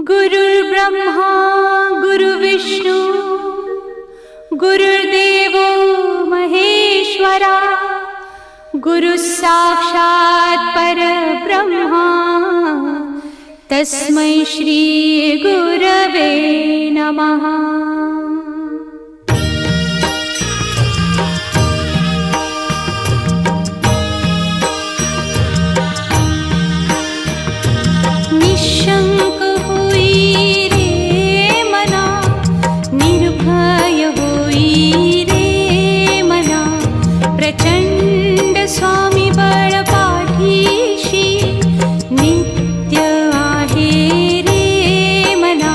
गुरुर्ब्रह्मा गुरुर्विष्णू गुरुर्देवो महेश्वरा गुरुः साक्षात् परब्रह्मा तस्मै श्री गुरवे नमः। निशंक होई रे मना, निर्भय होई रे मना, प्रचंड स्वामी बळ पाठीशी नित्य आहे रे मना।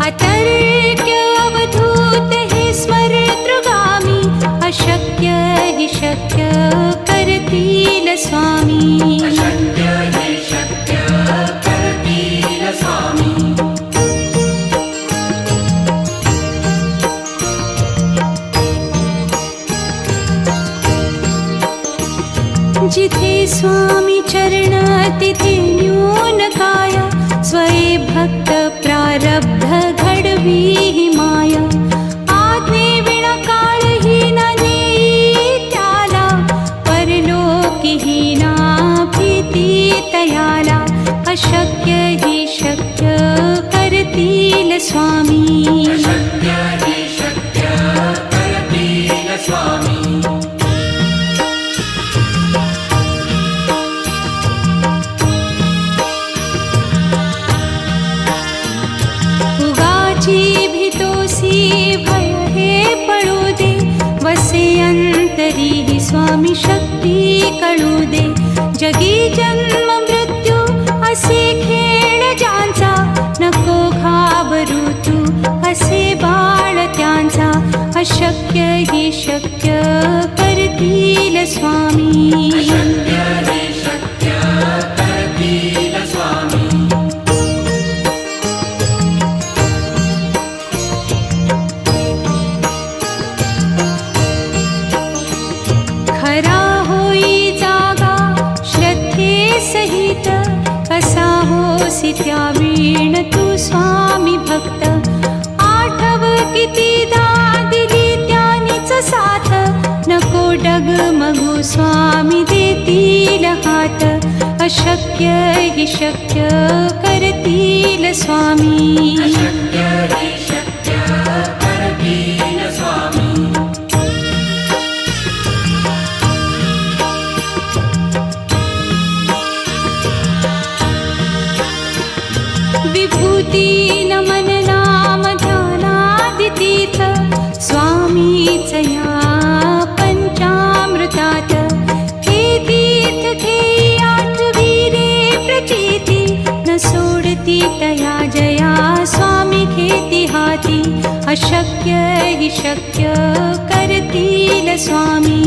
अतर्क्य अवधूत हे स्मरतृगामी, अशक्य हि शक्य करतील स्वामी। जिथे स्वामी चरण तिथे न्यून काया, स्वये भक्त प्रारब्ध घडवी ही माया। आज्ञे विना काळहीन नेई त्याला, परलोकीहीना भीती तयाला। अशक्य हि शक्य करतील स्वामी। भय हे पळू दे, वसे अंतरी ही स्वामी शक्ती कळू दे। जगी जन्म मृत्यू असे खेळ ज्यांचा, नको घाबरू तू असे बाळ त्यांचा। अशक्य हि शक्य करतील स्वामी। खरा होई जागा श्रद्धे सहित, कसा होसी त्या वीण तू स्वामी भक्त। आठव कितीदा दिली त्यानीच साथ, नको डगमगू स्वामी देतील हात। अशक्य हि शक्य करतील स्वामी। विभूती नमन नाम ध्यानादितीर्थ, स्वामीच या पंचामृतात। हे तीर्थ घेई आठवी रे प्रचिती, न सोडती तया जया स्वामी घेती हाती। अशक्य हि शक्य करतील स्वामी।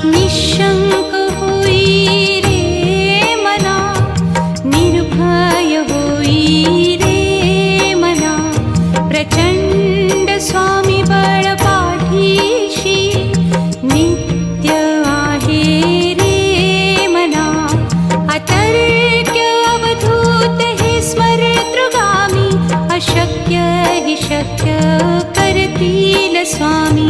निशंक होई रे मना, निर्भय होई रे मना, प्रचंड स्वामी बळ पाठीशी नित्य आहे रे मना। अतर्क्य अवधूत हे स्मरतृगामी, अशक्य हि शक्य करतील स्वामी।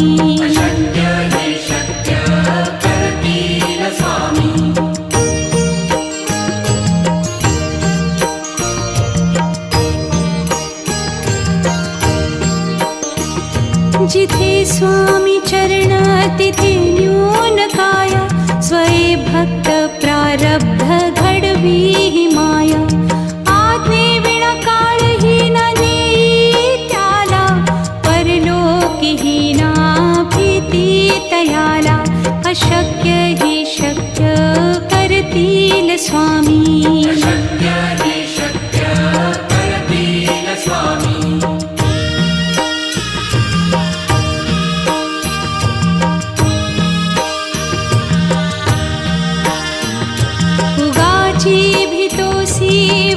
जिथे स्वामी चरण तिथे न्यून काया, स्वये भक्त प्रारब्ध घडवी ही माया। आज्ञे विना काळहीन नेई त्याला, परलोकीहीना भीती तयाला। अशक्य हि शक्य करतील स्वामी।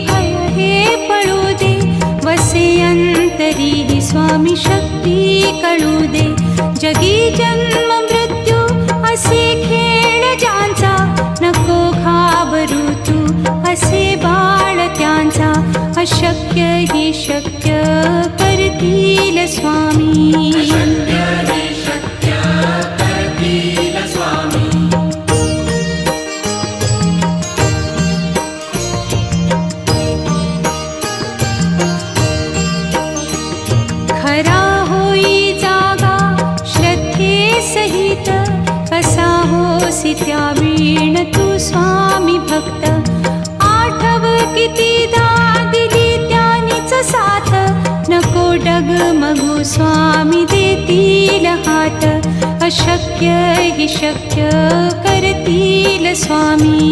भय हे पळू दे, वसे अंतरी करती स्वामी शक्ती कळू दे. जगी जन्म मृत्यू असे खेळ ज्यांचा, नको घाबरू तू असे बाळ त्यांचा. अशक्य ही शक्य करतील स्वामी. खरा होई जागा श्रद्धे सहित, कसा होसी त्या वीण तू स्वामी भक्त. आठव कितीदा दिली त्यानीच साथ, नको डगमगू स्वामी देतील हात. अशक्य ही शक्य करतील स्वामी.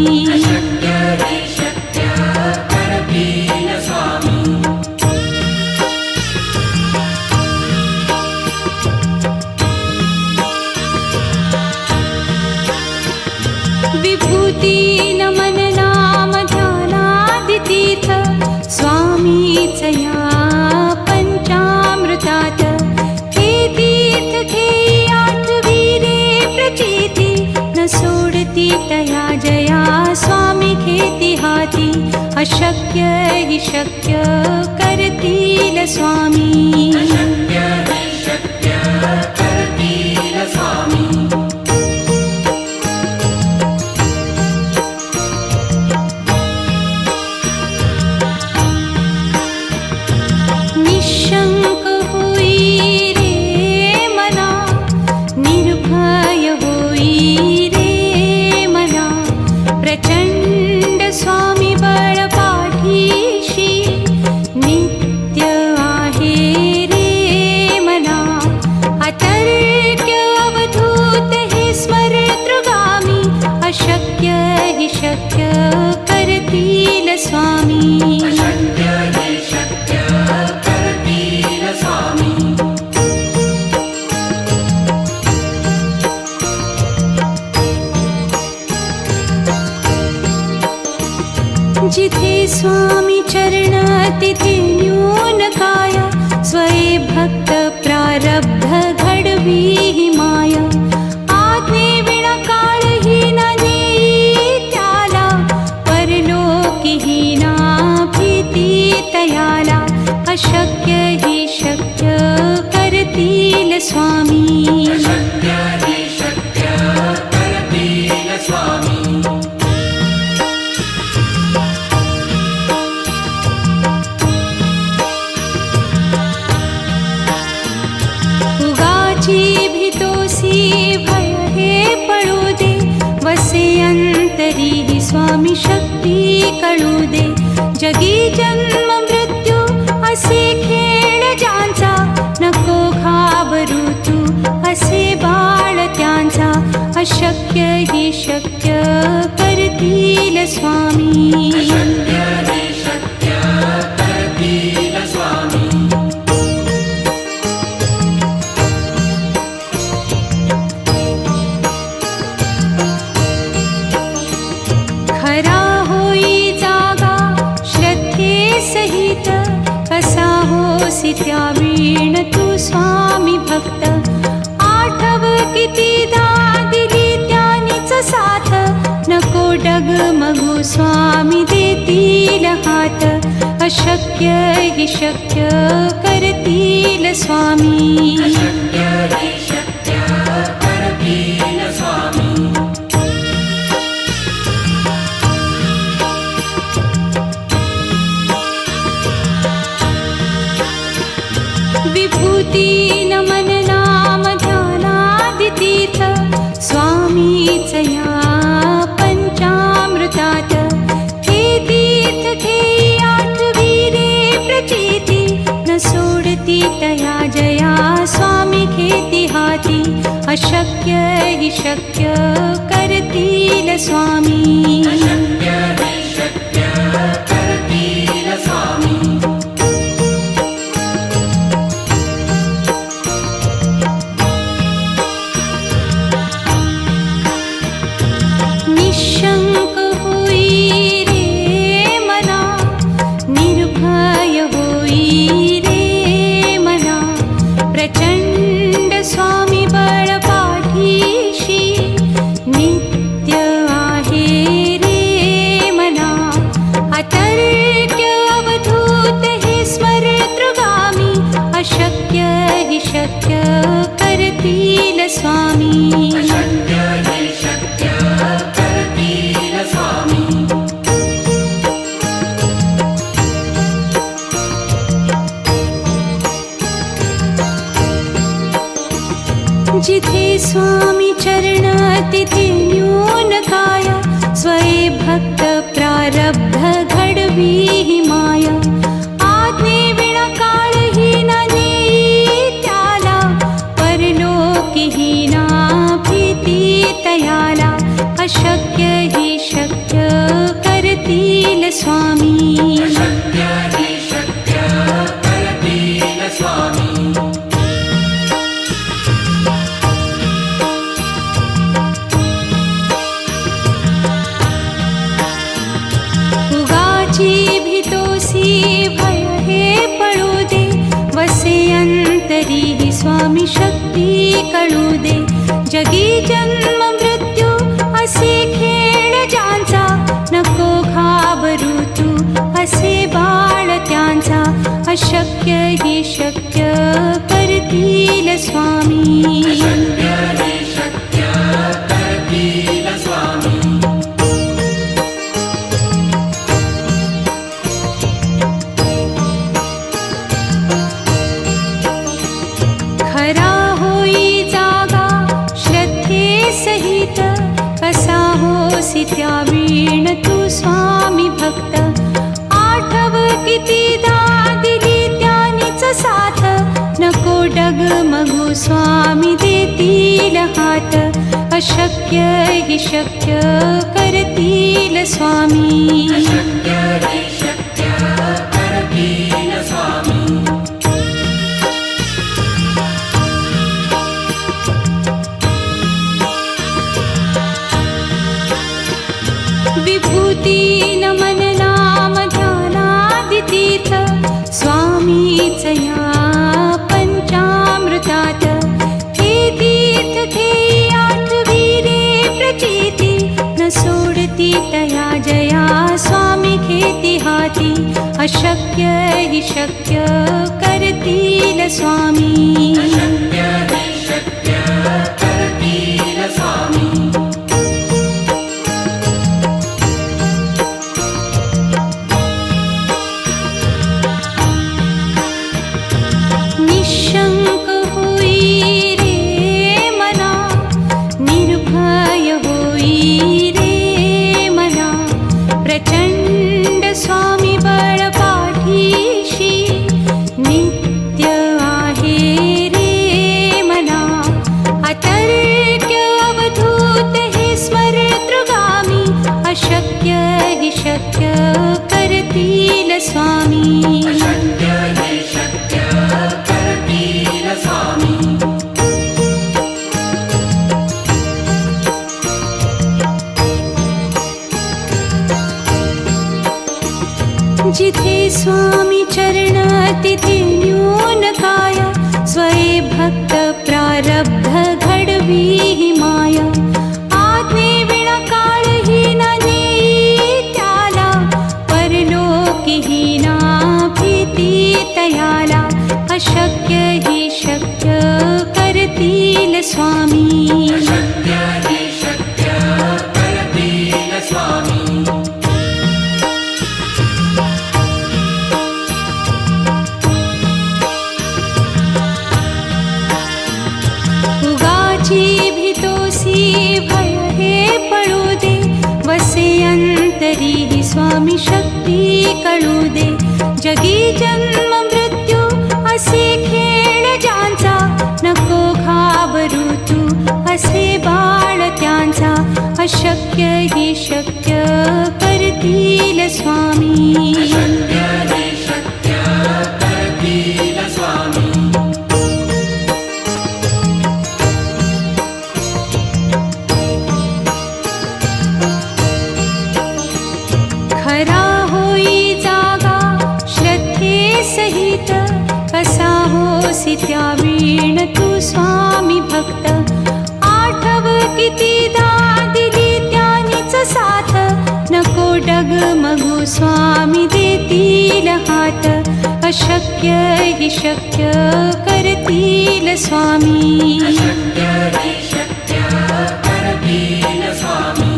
विभूती नमन नाम ध्यानादितीर्थ, स्वामीच या पंचामृतात. हे तीर्थ घेई आठविरे प्रचिती, न सोडती तया जया स्वामी घेती हाती. अशक्य हि शक्य करतील स्वामी. निशंक होई रे मना, निर्भय होई रे मना. प्रचंड स्वामी बळ पाठीशी, नित्य आहे रे मना. अतर्क्य अवधूत हे स्मरतृगामी, अशक्य हि शक्य करतील स्वामी. जिथे स्वामी चरण तिथे न्यून काय, स्वये भक्त प्रारब्ध घडवी ही माय. आज्ञे विना काळही न नेई त्याला, परलोकीही ना भीती तयाला. अशक्य ही शक्य करतील स्वामी. उगाची भीतोसी भय हे पळू दे, वसे अंतरी ही स्वामी शक्ती कळू दे. जगी जन्म मृत्यू असे खेळ ज्यांचा, नको घाबरू तू असे बाळ त्यांचा. अशक्य ही शक्य करतील स्वामी. खरा होई जागा श्रद्धे सहित, कसा होसी त्या वीण तू स्वामी भक्त. आठव कितीदा दिली त्यानीच साथ, नको डगमगू स्वामी देतील हात. अशक्य हि शक्य करतील स्वामी. विभूती नमन नाम ध्यानादितीर्थ, स्वामीच या पंचामृतात. हे तीर्थ घेई आठविरे प्रचिती, न सोडती तया जया स्वामी घेती हाती. अशक्य हि शक्य करतील स्वामी. निशंक होई रे मना, निर्भय होई रे जिथे स्वामी चरण तिथे न्यून काया, स्वये भक्त प्रारब्ध घडवी ही माया. आज्ञे विना काळही ना नेई त्याला, परलोकीही ना भीती तयाला. अशक्य ही शक्य करतील स्वामी. अशक्य हि शक्य करतील स्वामी. उगाची भीतोसी भय हे पळू दे, वसे अंतरी ही स्वामी शक्ती कळू दे. जगी जन्म मृत्यू असे खेळ ज्यांचा, नको घाबरू तू असे बाळ त्यांचा. अशक्य ही शक्य करतील स्वामी. अशक्य हि शक्य करतील स्वामी. खरा होई जागा श्रद्धे सहित, कसा होसी त्या वीण तू स्वामी भक्त. आठव कितीदा दिली त्यानीच साथ, नको डगमगू स्वामी देतील हात. अशक्य हि शक्य करतील स्वामी. अशक्य हि शक्य करतील स्वामी. विभूती नमन नाम ध्यानादि तीर्थ, स्वामीच या पंचामृतात. हे तीर्थ घेई आठवी रे प्रचिती, न सोडती तया जया स्वामी घेती हाती. अशक्य हि शक्य करतील स्वामी. अशक्य हि शक्य करतील स्वामी. निशंक होई रे मना, निर्भय होई रे मना. प्रचंड स्वामी बळ पाठीशी, नित्य आहे रे मना. अतर्क्य अवधूत हे स्मरतृगामी, अशक्य हि शक्य करतील स्वामी. अशक्य हि शक्य करतील स्वामी. जिथे स्वामी चरण तिथे न्यून काया, स्वये भक्त प्रारब्ध घडवी ही माया. आज्ञे विना काळही ना नेई त्याला, परलोकीही ना भीती तयाला. अशक्य हि शक्य करतील स्वामी. अशक्य हि शक्य करतील स्वामी. उगाची भीतोसी भय हे पळू दे, वसे अंतरी ही स्वामी शक्ती कळू दे. जगी जन्म मृत्यू असे खेळ ज्यांचा, नको घाबरू तू असे बाळ त्यांचा. अशक्य हि शक्य करतील स्वामी. अशक्य हि शक्य करतील स्वामी. खरा होई जागा श्रद्धे सहित, कसा होसी त्या वीण तू स्वामी भक्त. आठव कितीदा दिली त्यानीच साथ, नको डगमगू स्वामी देतील हात. अशक्य हि शक्य करतील स्वामी. अशक्य हि शक्य करतील स्वामी.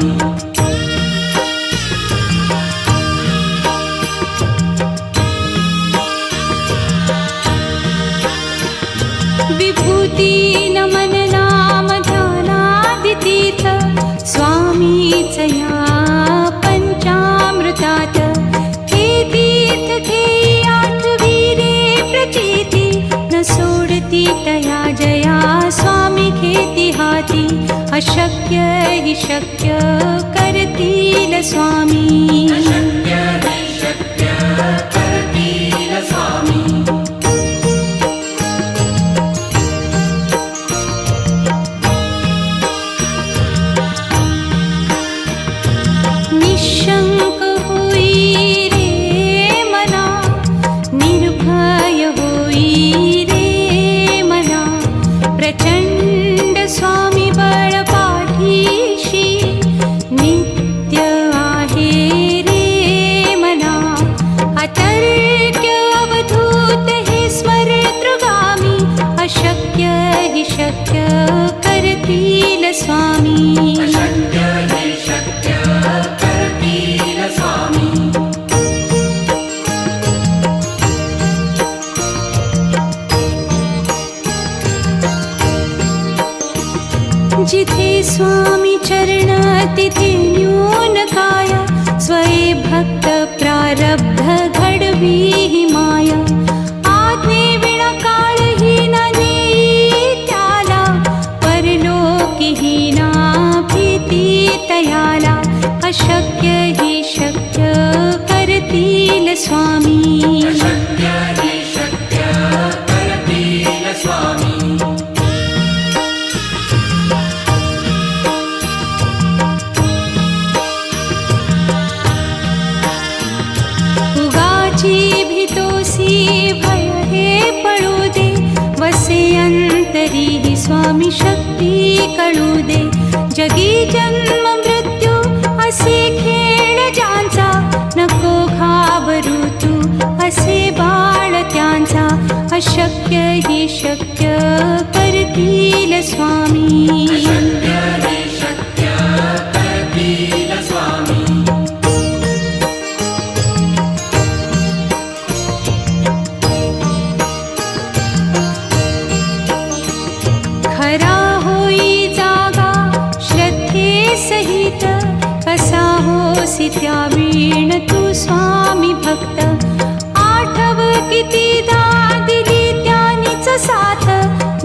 विभूती नमन नाम तया जया स्वामी घेती हाती अशक्य हि शक्य करतील स्वामी अशक्य हि शक्य करतील स्वामी निशंक होई रे मना निर्भय होई रे मना प्रचंड स्वामी बळ पाठीशी नित्य आहे रे मना अतर्क्य अवधूत हे स्मरतृगामी अशक्य हि शक्य करतील स्वामी अशक्य हि शक्य करतील स्वामी जिथे स्वामी चरण तिथे न्यून काय स्वये भक्त प्रारब्ध घडवी हि माया आज्ञे विना काळही न नेई त्याला परलोकीही ना भीती तयाला अशक्य हि शक्य करतील स्वामी अशक्य हि शक्य करतील स्वामी उगाची भीतोसी भय हे पळू दे वसे अंतरी ही स्वामी शक्ती कळू दे जगी जन्म मृत्यू असे खेळ ज्यांचा नको घाबरू तू असे बाळ त्यांचा अशक्य हि शक्य करतील स्वामी अशक्य हि शक्य करतील स्वामी खरा होई जागा श्रद्धे सहित कसा होसी त्या वीण तू स्वामी भक्त आठव कितीदा दिली त्यानीच साथ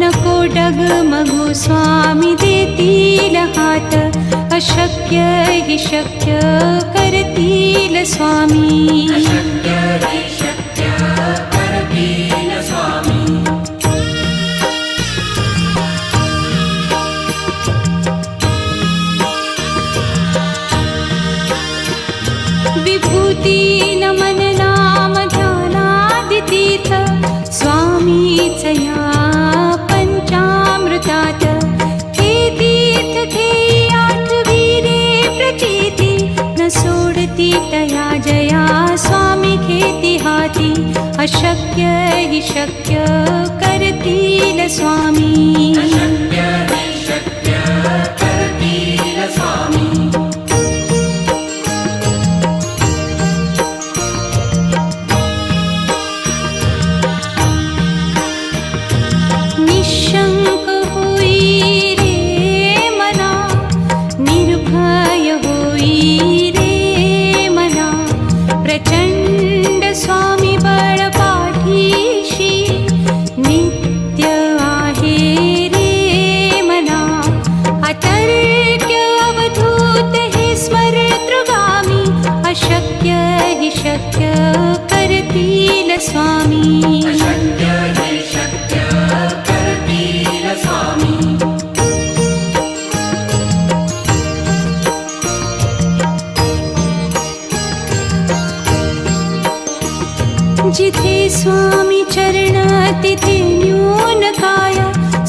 नको डगमगू स्वामी देतील हात अशक्य हि शक्य करतील स्वामी अशक्य हि शक्य करतील स्वामी विभूती नमन नाम ध्यानादितीर्थ स्वामीच या पंचामृतात हे तीर्थ हे आठवी रे प्रचिती न सोडती तया जया स्वामी घेती हाती अशक्य हि शक्य करतील स्वामी अशक्य हि शक्य करतील स्वामी निशंक होई रे मना निर्भय होई रे मना प्रचंड स्वामी बळ पाठीशी नित्य आहे रे मना अतर्क्य अवधूत हे स्मरतृगामी अशक्य हि शक्य करतील स्वामी अशक्य हि शक्य करतील स्वामी जिथे स्वामी चरण तिथे न्यून काय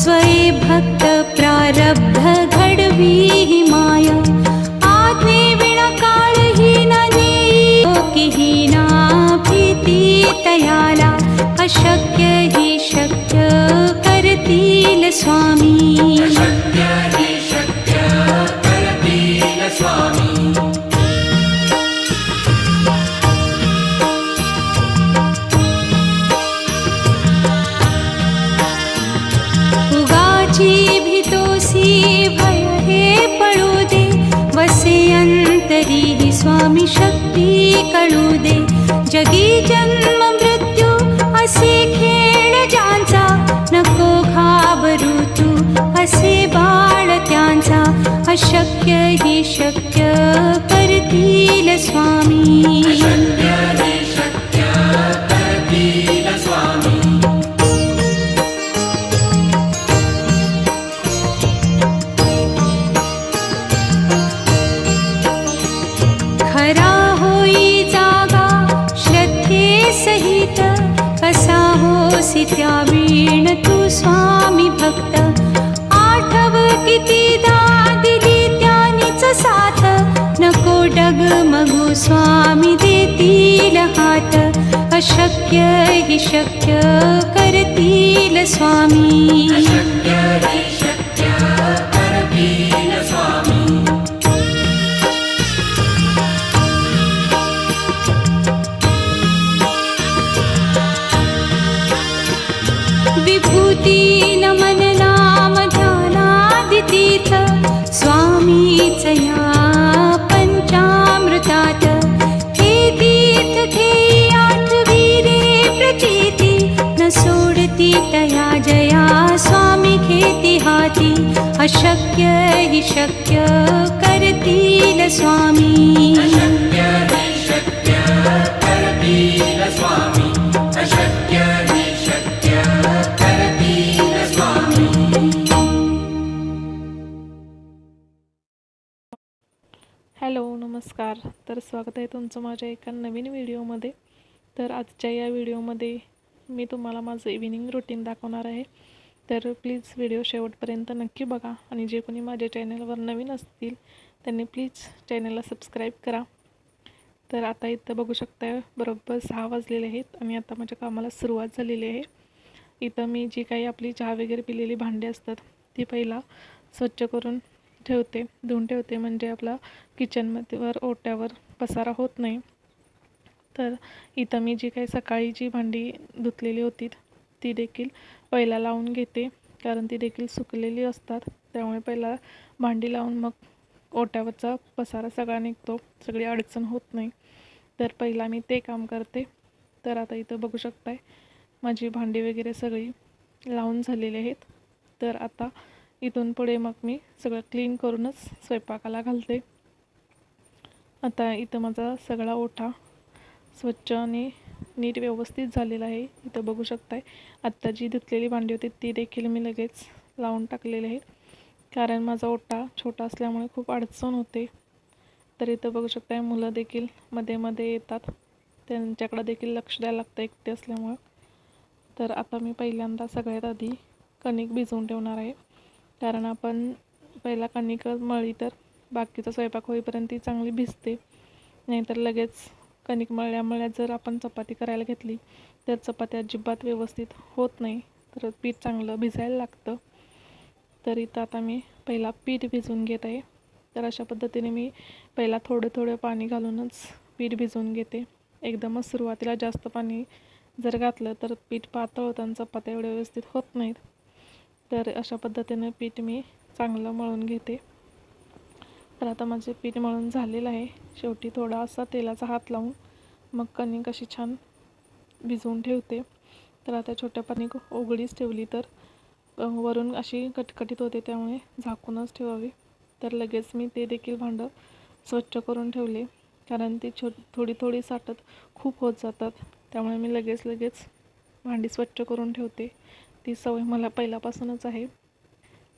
स्वये भक्त प्रारब्ध घडवी हि माया आज्ञे विना काळही न नेई ना भीती तयाला अशक्य हि शक्य करतील स्वामी अशक्य हि शक्य करतील स्वामी उगाची भीतोसी भय हे पळू दे वसे अंतरी ही स्वामी शक्ती कळू दे जगी जन्म मृत्यू असे खेळ ज्यांचा नको अशक्य हि शक्य करतील स्वामी अशक्य हि शक्य करतील स्वामी खरा होई जागा श्रद्धे सहित कसा होसी त्या वीण तू स्वामी भक्त आठव कितीदा दिली त्यानीच साथ नको डगमगू स्वामी देतील हात अशक्य हि शक्य करतील स्वामी अशक्य हि शक्य करतील स्वामी विभूती नमन नाम ध्यानादितीर्थ स्वामीच या पंचामृतात हे तीर्थ घेई आठवीरे प्रचिती न सोडती तया जया स्वामी घेती हाती अशक्य हि शक्य करतील स्वामी अशक्य हि शक्य करतील स्वामी अशक्य हि शक्य करतील स्वामी हॅलो नमस्कार. तर स्वागत आहे तुमचं माझ्या एका नवीन व्हिडिओमध्ये. तर आजच्या या व्हिडिओमध्ये मी तुम्हाला माझं इव्हिनिंग रुटीन दाखवणार आहे. तर प्लीज व्हिडिओ शेवटपर्यंत नक्की बघा आणि जे कोणी माझ्या चॅनलवर नवीन असतील त्यांनी प्लीज चॅनलला सबस्क्राईब करा. तर आता इथं बघू शकता बरोबर 6 वाजलेले आहेत आणि आता माझ्या कामाला सुरुवात झालेली आहे. इथं मी जी काही आपली चहा वगैरे पिलेली भांडी असतात ती पहिला स्वच्छ करून ठेवते, धुवून ठेवते, म्हणजे आपला किचनमध्ये ओट्यावर पसारा होत नाही. तर इथं मी जी काही सकाळी जी भांडी धुतलेली होती ती देखील पहिला लावून घेते, कारण ती देखील सुकलेली असतात. त्यामुळे पहिला भांडी लावून मग ओट्यावरचा पसारा सगळा निघतो, सगळी अडचण होत नाही. तर पहिला मी ते काम करते. तर आता इथं बघू शकताय माझी भांडी वगैरे सगळी लावून झालेली आहेत. तर आता इथून पुढे मग मी सगळं क्लीन करूनच स्वयंपाकाला घालते. आता इथं माझा सगळा ओठा स्वच्छ आणि नीट व्यवस्थित झालेला आहे. इथं बघू शकताय आत्ता जी धुतलेली भांडी होती ती देखील मी लगेच लावून टाकलेली आहेत, कारण माझा ओठा छोटा असल्यामुळे खूप अडचण होते. तर इथं बघू शकताय मुलं देखील मध्ये मध्ये येतात, त्यांच्याकडे देखील लक्ष द्यायला लागतं एकटे असल्यामुळं. तर आता मी पहिल्यांदा सगळ्यात आधी कणिक भिजवून ठेवणार आहे, कारण आपण पहिला कणिक मळली तर बाकीचा स्वयंपाक होईपर्यंत ती चांगली भिजते. नाहीतर लगेच कणिक मळल्या जर आपण चपाती करायला घेतली तर चपाती अजिबात व्यवस्थित होत नाही, तर पीठ चांगलं भिजायला लागतं. तर इथं आता मी पहिला पीठ भिजवून घेत आहे. तर अशा पद्धतीने मी पहिला थोडं पाणी घालूनच पीठ भिजवून घेते. एकदमच सुरुवातीला जास्त पाणी जर घातलं तर पीठ पातळ होतं आणि चपात्या एवढ्या व्यवस्थित होत नाहीत. तर अशा पद्धतीने पीठ मी चांगलं मळून घेते. तर आता माझे पीठ मळून झालेलं आहे. शेवटी थोडासा तेलाचा हात लावून मग कणिक अशी छान भिजवून ठेवते. तर आता छोट्या पाणी उघडीच ठेवली तर वरून अशी कटकटीत होते, त्यामुळे झाकूनच ठेवावी. तर लगेच मी ते देखील भांडं स्वच्छ करून ठेवले, कारण ती थोडी साठत खूप होत जातात. त्यामुळे मी लगेच भांडी स्वच्छ करून ठेवते. ती सवय मला पहिल्यापासूनच आहे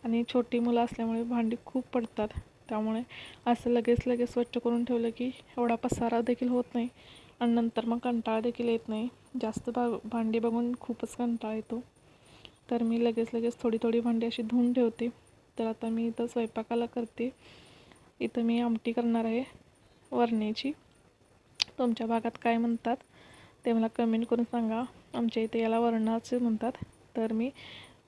आणि छोटी मुलं असल्यामुळे भांडी खूप पडतात. त्यामुळे असं लगेच स्वच्छ करून ठेवलं की एवढा पसारा देखील होत नाही आणि नंतर मग कंटाळा देखील येत नाही. जास्त भांडी बघून खूपच कंटाळा येतो. तर मी लगेच थोडी भांडी अशी धुवून ठेवते. तर आता मी इथं स्वयंपाकाला करते. इथं मी आमटी करणार आहे वरण्याची. तुमच्या भागात काय म्हणतात ते मला कमेंट करून सांगा. आमच्या इथे याला वरणाचे म्हणतात. तर मी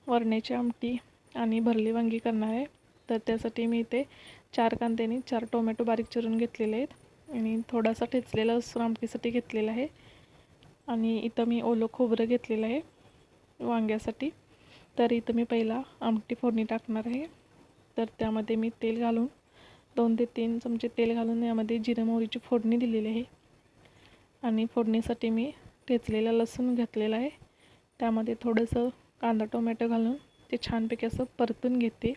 वरण्याची आमटी आणि भरली वांगी करणार आहे. तर त्यासाठी मी इथे 4 कांदे आणि 4 टोमॅटो बारीक चिरून घेतलेले आहेत आणि थोडासा ठेचलेला लसूण आमटीसाठी घेतलेला आहे. आणि इथं मी ओलं खोबरं घेतलेलं आहे वांग्यासाठी. तर इथं मी पहिला आमटी फोडणी टाकणार आहे. तर त्यामध्ये मी तेल घालून 2 ते 3 चमचे तेल घालून यामध्ये जिरे मोहरीची फोडणी दिलेली आहे. आणि फोडणीसाठी मी ठेचलेला लसूण घातलेला आहे. त्यामध्ये थोडंसं कांदा टोमॅटो घालून ते छानपैकी असं परतून घेते.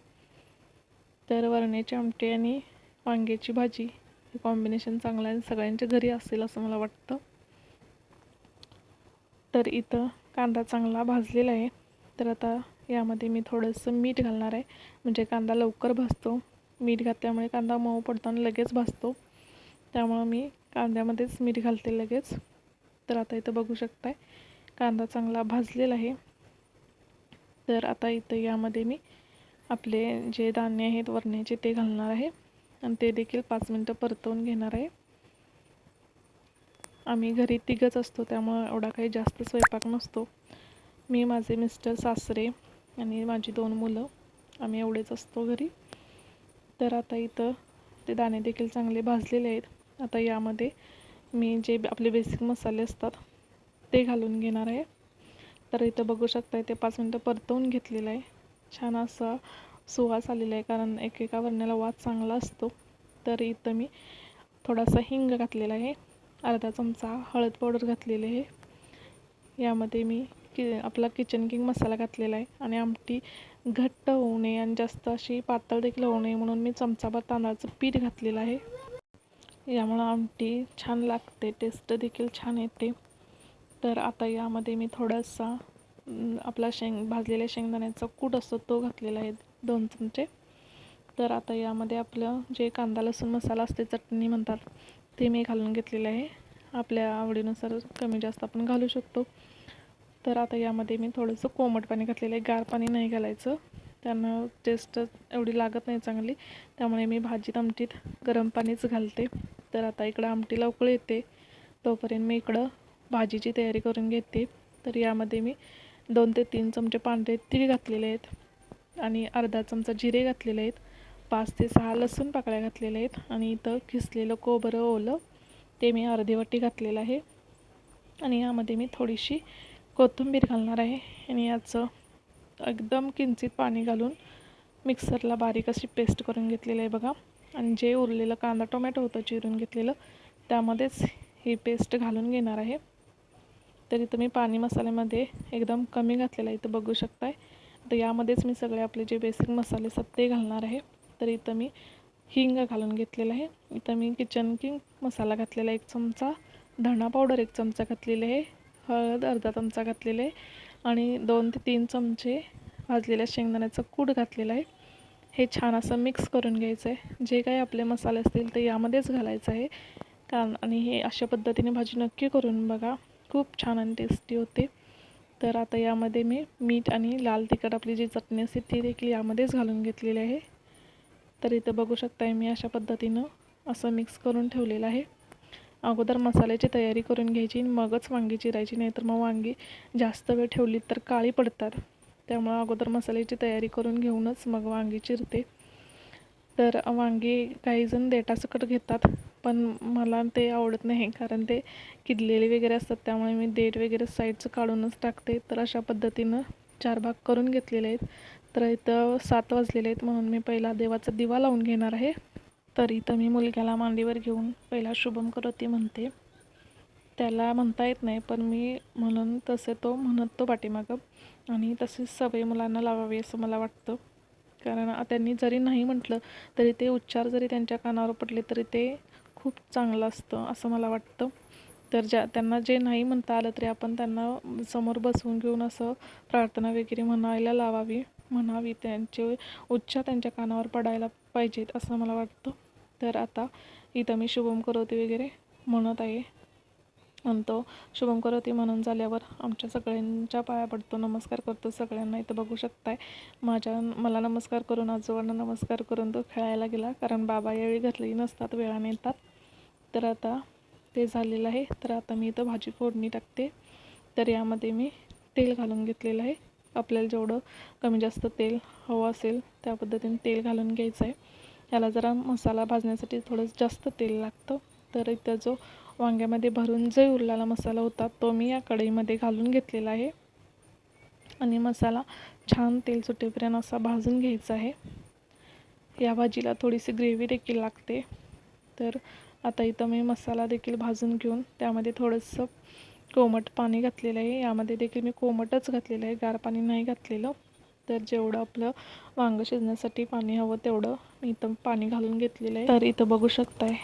तर वरण्याची आमटी आणि वांग्याची भाजी हे कॉम्बिनेशन चांगलं आहे, सगळ्यांच्या घरी असेल असं मला वाटतं. तर इथं कांदा चांगला भाजलेला आहे. तर आता यामध्ये मी थोडंसं मीठ घालणार आहे, म्हणजे कांदा लवकर भाजतो. मीठ घातल्यामुळे कांदा मऊ पडतो आणि लगेच भाजतो, त्यामुळं मी कांद्यामध्येच मीठ घालते लगेच. तर आता इथं बघू शकताय कांदा चांगला भाजलेला आहे. तर आता इथं यामध्ये मी आपले जे धान्य आहेत वरण्याचे ते घालणार आहे आणि ते देखील 5 मिनटं परतवून घेणार आहे. आम्ही घरी तिघंच असतो, त्यामुळं एवढा काही जास्त स्वयंपाक नसतो. मी, माझे मिस्टर, सासरे आणि माझी 2 मुलं, आम्ही एवढेच असतो घरी. तर आता इथं ते दाणे देखील चांगले भाजलेले आहेत. आता यामध्ये मी जे आपले बेसिक मसाले असतात ते घालून घेणार आहे. तर इथं बघू शकता ते 5 मिनटं परतवून घेतलेलं आहे. छान असा सुवास आलेला आहे, कारण एकेका वरण्याला वास चांगला असतो. तर इथं मी थोडासा हिंग घातलेला आहे, अर्धा चमचा हळद पावडर घातलेली आहे. यामध्ये मी आपला किचन किंग मसाला घातलेला आहे आणि आमटी घट्ट होऊ नये आणि जास्त अशी पातळ देखील होऊ नये म्हणून मी चमचाभर तांदळाचं पीठ घातलेलं आहे. यामुळं आमटी छान लागते, टेस्ट देखील छान येते. तर आता यामध्ये मी थोडासा आपला भाजलेल्या शेंगदाण्याचा कूट असतो तो घातलेला आहे, 2 चमचे. तर आता यामध्ये आपलं जे कांदा लसूण मसाला असते, चटणी म्हणतात, ते मी घालून घेतलेलं आहे. आपल्या आवडीनुसार कमी जास्त आपण घालू शकतो. तर आता यामध्ये मी थोडंसं कोमट पाणी घातलेलं आहे, गार पाणी नाही घालायचं, त्यानं टेस्ट एवढी लागत नाही चांगली. त्यामुळे मी भाजीत आमटीत गरम पाणीच घालते. तर आता इकडं आमटीला उकळी येते, तोपर्यंत मी इकडं भाजीची तयारी करून घेते. तर यामध्ये मी 2 ते 3 चमचे पांढरे तीळ घातलेले आहेत आणि अर्धा चमचा जिरे घातलेले आहेत, 5 ते 6 लसूण पाकळ्या घातलेल्या आहेत आणि इथं खिसलेलं खोबरं ओलं ते मी अर्धी वाटी घातलेलं आहे. आणि यामध्ये मी थोडीशी कोथिंबीर घालणार आहे आणि याचं एकदम किंचित पाणी घालून मिक्सरला बारीक अशी पेस्ट करून घेतलेली आहे बघा. आणि जे उरलेलं कांदा टोमॅटो होतं चिरून घेतलेलं, त्यामध्येच ही पेस्ट घालून घेणार आहे. तर इथं मी पाणी मसाल्यामध्ये एकदम कमी घातलेलं आहे, इथं बघू शकताय. तर यामध्येच मी सगळे आपले जे बेसिक मसाले असतात ते घालणार आहे. तर इथं मी हिंग घालून घेतलेलं आहे. इथं मी किचन किंग मसाला घातलेला 1 चमचा, धणा पावडर 1 चमचा घातलेले आहे, हळद अर्धा चमचा घातलेले आहे आणि 2 ते 3 चमचे भाजलेल्या शेंगदाण्याचं कूट घातलेलं आहे. हे छान असं मिक्स करून घ्यायचं आहे. जे काही आपले मसाले असतील ते यामध्येच घालायचं आहे, कारण आणि हे अशा पद्धतीने भाजी नक्की करून बघा, खूप छान आणि टेस्टी होते. तर आता यामध्ये मी मीठ आणि लाल तिखट आपली जी चटणी असते ती देखील यामध्येच घालून घेतलेली आहे. तर इथं बघू शकताय मी अशा पद्धतीनं असं मिक्स करून ठेवलेलं आहे. अगोदर मसाल्याची तयारी करून घ्यायची, मगच वांगी चिरायची, नाहीतर मग वांगी जास्त वेळ ठेवली तर काळी पडतात. त्यामुळं अगोदर मसाल्याची तयारी करून घेऊनच मग वांगी चिरते. तर वांगी काहीजण देठासकट घेतात, पण मला ते आवडत नाही, कारण ते किडलेले वगैरे असतात, त्यामुळे मी देठ वगैरे साईडचं काढूनच टाकते. तर अशा पद्धतीनं 4 भाग करून घेतलेले आहेत. तर इथं 7 वाजलेले आहेत म्हणून मी पहिला देवाचा दिवा लावून घेणार आहे. तर इथं मी मुलग्याला मांडीवर घेऊन पहिला शुभम करोती म्हणते. त्याला म्हणता येत नाही, पण मी म्हणून तसे तो म्हणत तो पाठीमागं, आणि तशीच सवय मुलांना लावावी असं मला वाटतं. कारण त्यांनी जरी नाही म्हटलं तरी ते उच्चार जरी त्यांच्या कानावर पडले तरी ते खूप चांगलं असतं असं मला वाटतं. तर त्यांना जे नाही म्हणता आलं तरी आपण त्यांना समोर बसवून घेऊन असं प्रार्थना वगैरे म्हणावी, त्यांचे उच्चार त्यांच्या कानावर पडायला पाहिजेत असं मला वाटतं. तर आता इथं मी शुभम करोती वगैरे म्हणत आहे. म्हणतो शुभम करोती म्हणून झाल्यावर आमच्या सगळ्यांच्या पाया पडतो, नमस्कार करतो सगळ्यांना. इथं बघू शकताय मला नमस्कार करून, आजोबांना नमस्कार करून तो खेळायला गेला, कारण बाबा यावेळी घरलेही नसतात, वेळाने येतात. तर आता ते झालेलं आहे. तर आता मी इथं भाजी फोडणी टाकते. तर यामध्ये मी तेल घालून घेतलेलं आहे. आपल्याला जेवढं कमी जास्त तेल हवं असेल त्या पद्धतीने तेल घालून घ्यायचं आहे. याला जरा मसाला भाजण्यासाठी थोडं जास्त तेल लागतं. तर इथं जो वांग्यामध्ये भरून जे उरलेला मसाला होता तो मी या कढईमध्ये घालून घेतलेला आहे आणि मसाला छान तेल सुटेपर्यंत असा भाजून घ्यायचा आहे. या भाजीला थोडीशी ग्रेव्ही देखील लागते. तर आता इथं मी मसाला देखील भाजून घेऊन त्यामध्ये थोडंसं कोमट पाणी घातलेलं आहे. यामध्ये देखील मी कोमटच घातलेलं आहे, गार पाणी नाही घातलेलं. तर जेवढं आपलं वांगं शिजण्यासाठी पाणी हवं तेवढं मी इथं पाणी घालून घेतलेलं आहे. तर इथं बघू शकताय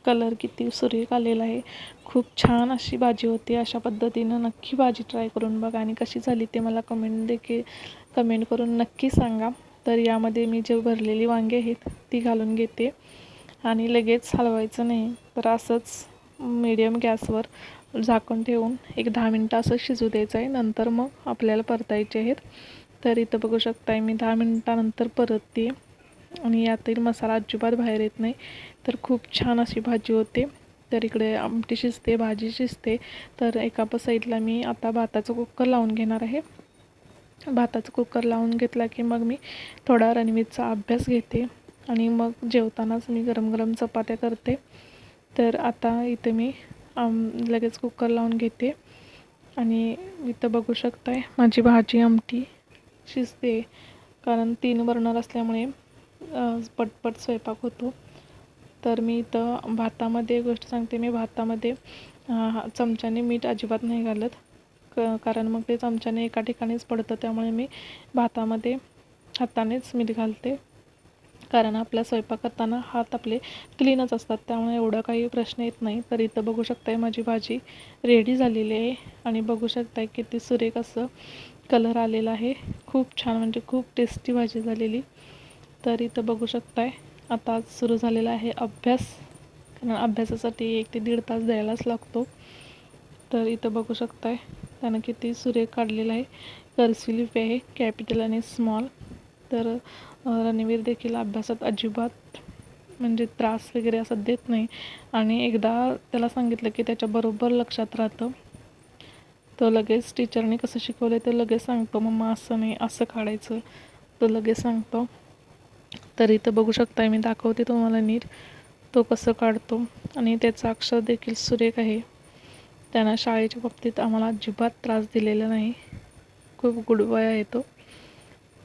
कलर किती सुरेख आलेला आहे. खूप छान अशी भाजी होती. अशा पद्धतीनं नक्की भाजी ट्राय करून बघा आणि कशी झाली ते मला कमेंट करून नक्की सांगा. तर यामध्ये मी जे भरलेली वांगी आहेत ती घालून घेते आणि लगेच हलवायचं नाही, तर असंच मीडियम गॅसवर झाकण ठेवून एक 10 मिनटं असं शिजू द्यायचं आहे. नंतर मग आपल्याला परतायचे आहेत. तर इथं बघू शकताय मी 10 मिनटानंतर परतते आणि यातील मसाला अजिबात बाहेर येत नाही. तर खूप छान अशी भाजी होते. तर इकडे आमटी शिजते, भाजी शिजते. तर एका साईडला मी आता भाताचं कुकर लावून घेणार आहे. भाताचं कुकर लावून घेतला की मग मी थोडा रणवीरचा अभ्यास घेते आणि मग जेवतानाच मी गरम गरम चपात्या करते. तर आता इथे मी लगेच कुकर लावून घेते आणि इथं बघू शकताय माझी भाजी आमटी शिजते. कारण 3 बर्नर असल्यामुळे पटपट स्वयंपाक होतो. तर मी इथं भातामध्ये गोष्ट सांगते, मी भातामध्ये चमच्याने मीठ अजिबात नाही घालत, कारण मग ते चमच्याने एका ठिकाणीच पडतं. त्यामुळे मी भातामध्ये हातानेच मीठ घालते, कारण आपला स्वयंपाक करताना हात आपले क्लीनच असतात, त्यामुळे एवढं काही प्रश्न येत नाही. तर इथं बघू शकताय माझी भाजी रेडी झालेली आहे आणि बघू शकताय किती सुरेख असं कलर आलेला आहे. खूप छान, म्हणजे खूप टेस्टी भाजी झालेली. तर इथं बघू शकताय आता सुरू झालेला आहे अभ्यास, कारण अभ्यासासाठी 1 ते 1.5 तास द्यायलाच लागतो. तर इथं बघू शकताय त्यानं किती सुरेख काढलेला आहे. कर्सिव लिपी आहे, कॅपिटल आणि स्मॉल. तर रणवीर देखील अभ्यासात अजिबात म्हणजे त्रास वगैरे असं देत नाही आणि एकदा त्याला सांगितलं की त्याच्याबरोबर लक्षात राहतं. तो लगेच टीचरने कसं शिकवलं ते लगेच सांगतो, मम्मा असं नाही असं काढायचं, तो लगेच सांगतो. तर इथं बघू शकताय मी दाखवते तुम्हाला नीट तो कसं काढतो आणि त्याचा अक्षर देखील सुरेख आहे. त्यानं शाळेच्या बाबतीत आम्हाला अजिबात त्रास दिलेला नाही, खूप गुड बॉय आहे तो.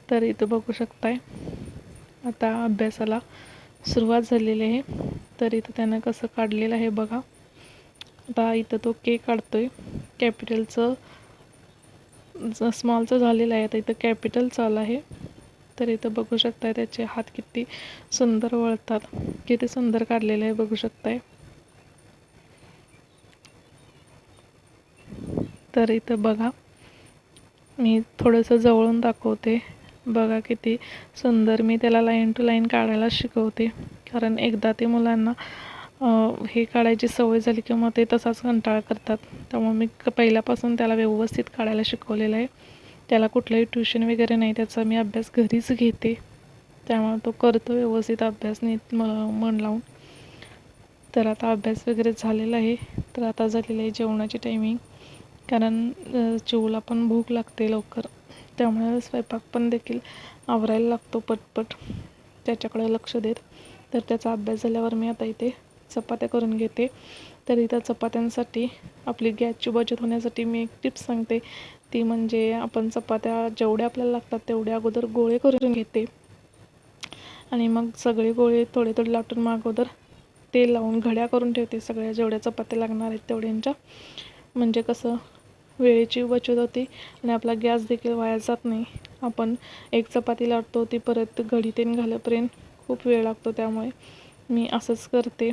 तर इथं बघू शकताय आता अभ्यासाला सुरुवात झालेली आहे. तर इथं त्यानं कसं काढलेलं आहे बघा. आता इथं तो के काढतोय, कॅपिटलचं स्मॉलचं झालेलं आहे, आता इथं कॅपिटल चालू आहे. तर इथं बघू शकताय त्याचे हात किती सुंदर वळतात, किती सुंदर काढलेलं आहे बघू शकताय. तर इथं बघा मी थोडंसं जवळून दाखवते, बघा किती सुंदर मी त्याला लाईन टू लाईन काढायला शिकवते, कारण एकदा ते मुलांना हे काढायची सवय झाली की मग ते तसाच कंटाळा करतात. त्यामुळे मी पहिल्यापासून त्याला व्यवस्थित काढायला शिकवलेलं आहे. त्याला कुठलंही ट्युशन वगैरे नाही, त्याचा मी अभ्यास घरीच घेते, त्यामुळे तो करतो व्यवस्थित अभ्यास नीट मन लावून. तर आता अभ्यास वगैरे झालेला आहे. तर आता झालेलं आहे जेवणाची टायमिंग, कारण चिवला पण भूक लागते लवकर, त्यामुळे स्वयंपाक पण देखील आवरायला लागतो पटपट, त्याच्याकडे लक्ष देत. तर त्याचा अभ्यास झाल्यावर मी आता इथे चपात्या करून घेते. तर इथं चपात्यांसाठी आपली गॅसची बचत होण्यासाठी मी एक टिप्स सांगते, ती म्हणजे आपण चपात्या जेवढ्या आपल्याला लागतात तेवढ्या अगोदर गोळे करून घेते आणि मग सगळे गोळे थोडे थोडे लाटून मग अगोदर तेल लावून घड्या करून ठेवते सगळ्या जेवढ्या चपात्या लागणार आहेत तेवढ्यांच्या. म्हणजे कसं वेळेची बचत होते आणि आपला गॅस देखील वाया जात नाही. आपण एक चपाती लाटतो ती परत घडी तेन घालेपर्यंत खूप वेळ लागतो, त्यामुळे मी असंच करते.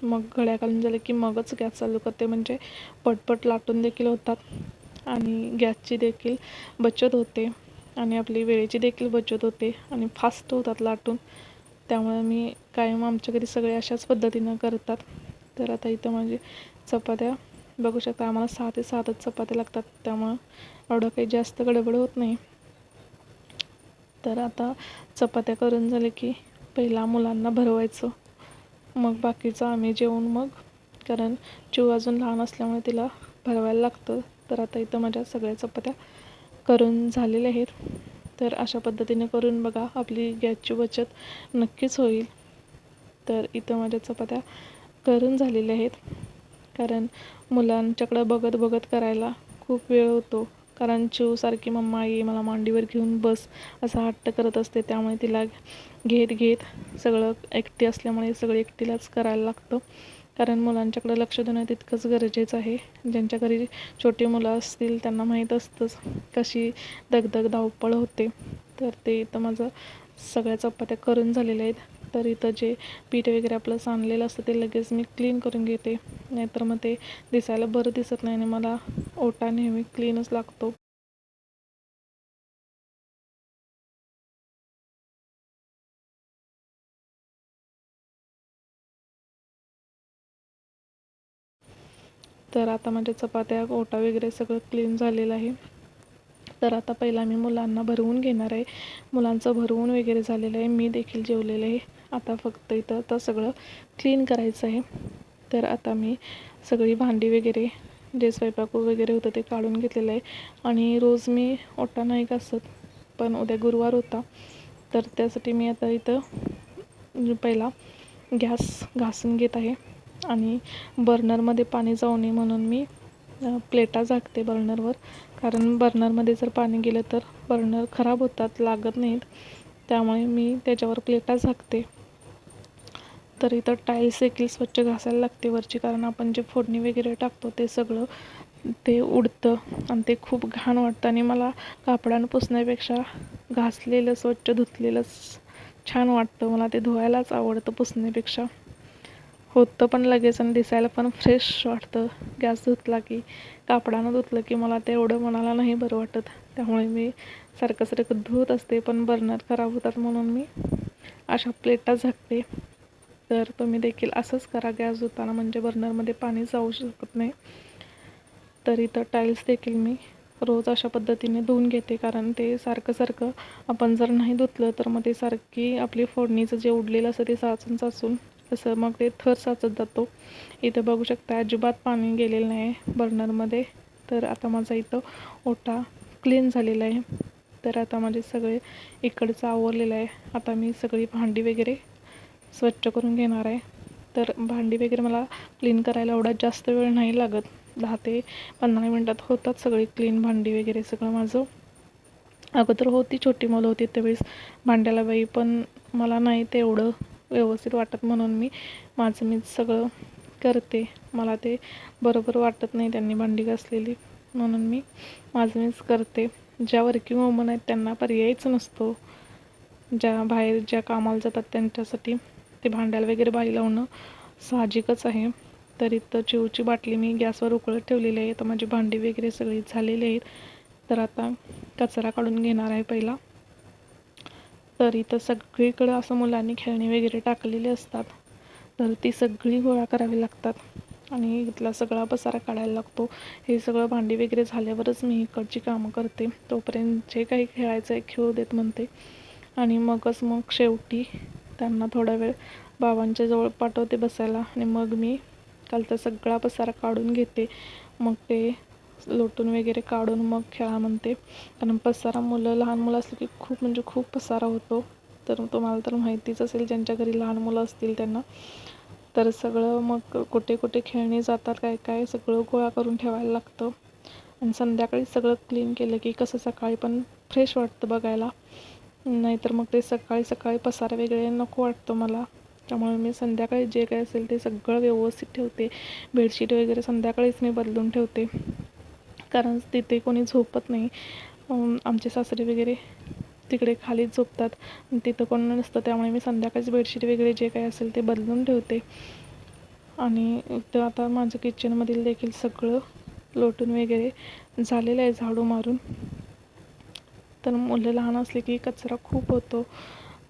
मग घड्या घालून झालं की मगच गॅस चालू करते, म्हणजे पटपट लाटून देखील होतात आणि गॅसची देखील बचत होते आणि आपली वेळेची देखील बचत होते आणि फास्ट होतात लाटून. त्यामुळे मी कायम आमच्या घरी सगळे अशाच पद्धतीनं करतात. तर आता इथं माझी चपात्या बघू शकता, आम्हाला 6 ते 7च चपात्या लागतात, त्यामुळं एवढं काही जास्त गडबड होत नाही. तर आता चपात्या करून झाले की पहिला मुलांना भरवायचं, मग बाकीचं आम्ही जेवून मग, कारण चिव अजून लहान असल्यामुळे तिला भरवायला लागतं. तर आता इथं माझ्या सगळ्या चपात्या करून झालेल्या आहेत. तर अशा पद्धतीने करून बघा, आपली गॅसची बचत नक्कीच होईल. तर इथं माझ्या चपात्या करून झालेल्या आहेत, कारण मुलांच्याकडं बघत बघत करायला खूप वेळ होतो, कारण चिवसारखी मम्मा ये मला मांडीवर घेऊन बस असा हट्ट करत असते, त्यामुळे तिला घेत घेत सगळं एकटी असल्यामुळे सगळं एकटीलाच करायला लागतं. कारण मुलांच्याकडे लक्ष देणं तितकंच गरजेचं आहे. ज्यांच्या घरी छोटी मुलं असतील त्यांना माहीत असतंच कशी दगदग धावपळ होते. तर ते इथं माझं सगळ्या चपात्या करून झालेल्या आहेत. तर इथं जे पीठ वगैरे आपलं सांडलेलं असतं ते लगेच मी क्लीन करून घेते, नाहीतर मग ते दिसायला बरं दिसत नाही आणि मला ओटा नेहमी क्लीनच लागतो. तर आता माझ्या चपात्या ओटा वगैरे सगळं क्लीन झालेलं आहे. तर आता पहिला मी मुलांना भरवून घेणार आहे. मुलांचं भरवून वगैरे झालेलं आहे, मी देखील जेवलेलं आहे. आता फक्त इथं तर सगळं क्लीन करायचं आहे. तर आता मी सगळी भांडी वगैरे जे स्वयंपाक वगैरे होतं ते काढून घेतलेलं आहे. आणि रोज मी ओटा नाही घासत, पण उद्या गुरुवार होता तर त्यासाठी मी आता इथं पहिला गॅस घासून घेत आहे. आणि बर्नरमध्ये पाणी जाऊ नये म्हणून मी प्लेटा झाकते बर्नरवर, कारण बर्नरमध्ये जर पाणी गेलं तर बर्नर खराब होतात, लागत नाहीत. त्यामुळे मी त्याच्यावर प्लेटा झाकते. तर इथं टाईल्स देखील स्वच्छ घासायला लागते वरची, कारण आपण जे फोडणी वगैरे टाकतो ते सगळं ते उडतं आणि ते खूप घाण वाटतं. आणि मला कापडानं पुसण्यापेक्षा घासलेलं स्वच्छ धुतलेलंच छान वाटतं. मला ते धुवायलाच आवडतं पुसण्यापेक्षा. होतं पण लगेच आणि दिसायला पण फ्रेश वाटतं. गॅस धुतला की, कापडानं धुतलं की मला ते एवढं मनाला नाही बरं वाटत. त्यामुळे मी सारखं धुत असते, पण बर्नर खराब होतात म्हणून मी अशा प्लेटा झाकते. तर तुम्ही देखील असंच करा गॅस धुताना, म्हणजे बर्नरमध्ये पाणी जाऊ शकत नाही. तर इथं टाईल्स देखील मी रोज अशा पद्धतीने धुवून घेते, कारण ते सारखं आपण जर नाही धुतलं तर मग ते सारखी आपली फोडणीचं जे उडलेलं असतं ते साचून तसं मग ते थर साचत जातो. इथं बघू शकता अजिबात पाणी गेलेलं नाही बर्नरमध्ये. तर आता माझा इथं ओटा क्लीन झालेला आहे. तर आता माझे सगळे इकडचं आवरलेलं आहे. आता मी सगळी भांडी वगैरे स्वच्छ करून घेणार आहे. तर भांडी वगैरे मला क्लीन करायला एवढा जास्त वेळ नाही लागत, 10 ते 15 मिनटात होतात सगळी क्लीन भांडी वगैरे सगळं माझं. अगोदर होती, छोटी मुलं होती त्यावेळेस भांड्याला बाई, पण मला नाही ते एवढं व्यवस्थित वाटत म्हणून मी माझं मीच सगळं करते. मला ते बरोबर वाटत नाही त्यांनी भांडी घासलेली, म्हणून मी माझं मीच करते. ज्या वर्किंग वुमन आहेत त्यांना पर्यायच नसतो. ज्या बाहेर ज्या कामाला जातात त्यांच्यासाठी ते भांड्याला वगैरे बाई लावणं साहजिकच आहे. तर इथं चिवची बाटली मी गॅसवर उकळत ठेवलेली आहे. तर माझी भांडी वगैरे सगळी झालेली आहेत. तर आता कचरा काढून घेणार आहे पहिला. तर इथं सगळीकडं असं मुलांनी खेळणी वगैरे टाकलेली असतात, तर ती सगळी गोळा करावी लागतात आणि इथला सगळा पसारा काढायला लागतो. हे सगळं भांडी वगैरे झाल्यावरच मी इकडची कामं करते. तोपर्यंत जे काही खेळायचं आहे खेळू देत म्हणते. आणि मग शेवटी त्यांना थोडा वेळ बाबांच्या जवळ पाठवते बसायला, आणि मग मी कालचा सगळा पसारा काढून घेते. मग ते लोटून वगैरे काढून मग खेळा म्हणते, कारण पसारा लहान मुलं असली की खूप म्हणजे खूप पसारा होतो. तर तुम्हाला तर माहितीच असेल, ज्यांच्या घरी लहान मुलं असतील त्यांना. तर सगळं मग कुठे कुठे खेळणी जातात, काय काय सगळं गोळा करून ठेवायला लागतं. आणि संध्याकाळी सगळं क्लीन केलं की कसं सकाळी पण फ्रेश वाटतं बघायला. नाहीतर मग ते सकाळी पसारा वगैरे नको वाटतं मला. त्यामुळे मी संध्याकाळी जे काय असेल ते सगळं व्यवस्थित ठेवते. बेडशीट वगैरे संध्याकाळीच मी बदलून ठेवते, कारण तिथे कोणी झोपत नाही. आमचे सासरे वगैरे तिकडे खालीच झोपतात आणि तिथं कोण नसतं, त्यामुळे मी संध्याकाळीच बेडशीट वगैरे जे काही असेल ते बदलून ठेवते. आणि इथं आता माझं किचनमधील देखील सगळं लोटून वगैरे झालेलं आहे झाडू मारून. तर मुलं लहान असली की कचरा खूप होतो.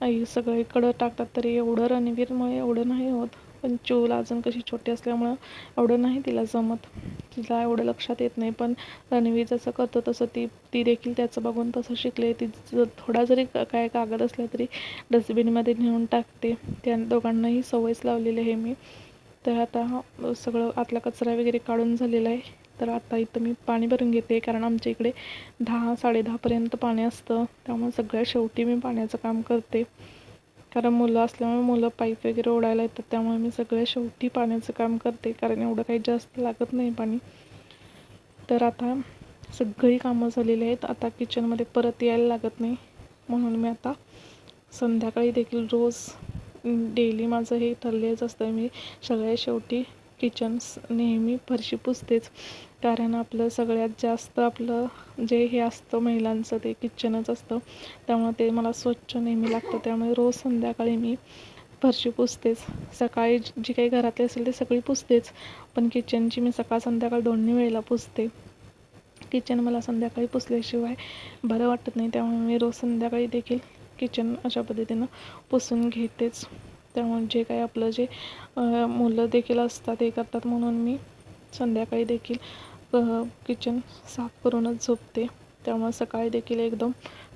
आई सगळीकडं टाकतात, तरी एवढं रणवीरमुळे एवढं नाही होत. पण चिवला अजून कशी छोटी असल्यामुळं एवढं नाही तिला जमत, तिला एवढं लक्षात येत नाही. पण रणवीर जसं करतो तसं ती देखील त्याचं बघून तसं शिकले. ती थोडा जरी काय कागद असला तरी डस्टबिनमध्ये नेऊन टाकते. त्या दोघांनाही सवयच लावलेली आहे मी. तर आता सगळं आतला कचरा वगैरे काढून झालेला आहे. तर आता इथं मी पाणी भरून घेते, कारण आमच्या इकडे 10-10:30पर्यंत पाणी असतं. त्यामुळे सगळ्यात शेवटी मी पाण्याचं काम करते, कारण मुलं असल्यामुळे मुलं पाईप वगैरे ओढायला येतात. त्यामुळे मी सगळ्यात शेवटी पाण्याचं काम करते, कारण एवढं काही जास्त लागत नाही पाणी. तर आता सगळी कामं झालेली आहेत. आता किचनमध्ये परत यायला लागत नाही, म्हणून मी आता संध्याकाळी देखील रोज डेली माझं हे ठरलेलंच असतं, मी सगळ्यात शेवटी नेहमी फरशी पुसतेच, कारण आपलं सगळ्यात जास्त आपलं जे हे असतं महिलांचं ते किचनच असतं. त्यामुळे ते मला स्वच्छ नेहमी लागतं. त्यामुळे रोज संध्याकाळी मी फरशी पुसतेच. सकाळी जी काही घरातली असेल ती सगळी पुसतेच, पण किचनची मी सकाळ संध्याकाळ दोन्ही वेळेला पुसते. किचन मला संध्याकाळी पुसल्याशिवाय बरं वाटत नाही, त्यामुळे मी रोज संध्याकाळी देखील किचन अशा पद्धतीनं पुसून घेतेच. त्यामुळे जे काही आपलं जे मुलं देखील असतात हे करतात, म्हणून मी संध्याकाळी देखील किचन साफ करूनच झोपते. त्यामुळे सकाळी देखील एकदम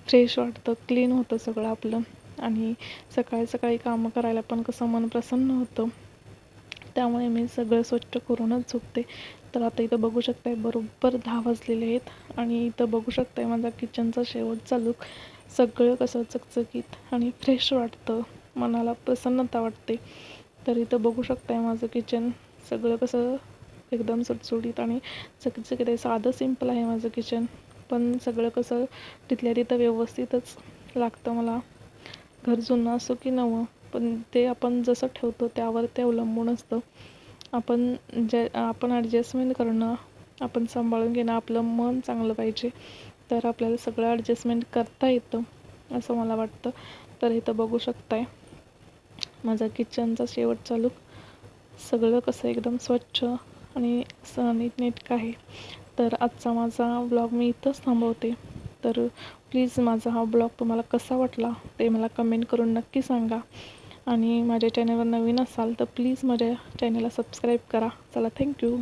फ्रेश वाटतं, क्लीन होतं सगळं आपलं, आणि सकाळी सकाळी कामं करायला पण कसं मन प्रसन्न होतं. त्यामुळे मी सगळं स्वच्छ करूनच झोपते. तर आता इथं बघू शकताय बरोबर 10 वाजलेले आहेत, आणि इथं बघू शकताय माझा किचनचा शेवटचा लूक. सगळं कसं चकचकीत आणि फ्रेश वाटतं, मनाला प्रसन्नता वाटते. तर इथं बघू शकताय माझं किचन सगळं कसं एकदम सुटसुटीत आणि चकचकीत आहे. साधं सिंपल आहे माझं किचन, पण सगळं कसं तिथल्या तिथं व्यवस्थितच लागतं मला. घर जुनं असो की नवं, पण ते आपण जसं ठेवतो त्यावर ते अवलंबून असतं. आपण ॲडजस्टमेंट करणं, आपण सांभाळून घेणं, आपलं मन चांगलं पाहिजे, तर आपल्याला सगळं ॲडजस्टमेंट करता येतं असं मला वाटतं. तर इथं बघू शकताय माझा किचनचा शेवटचा लूक. सगळं कसं एकदम स्वच्छ आणि नीटनेटकं आहे. तर आजचा माझा ब्लॉग मी इथंच थांबवते. तर प्लीज माझा हा ब्लॉग तुम्हाला कसा वाटला ते मला कमेंट करून नक्की सांगा. आणि माझ्या चॅनलवर नवीन असाल तर प्लीज माझ्या चॅनलला सबस्क्राईब करा. चला, थँक्यू.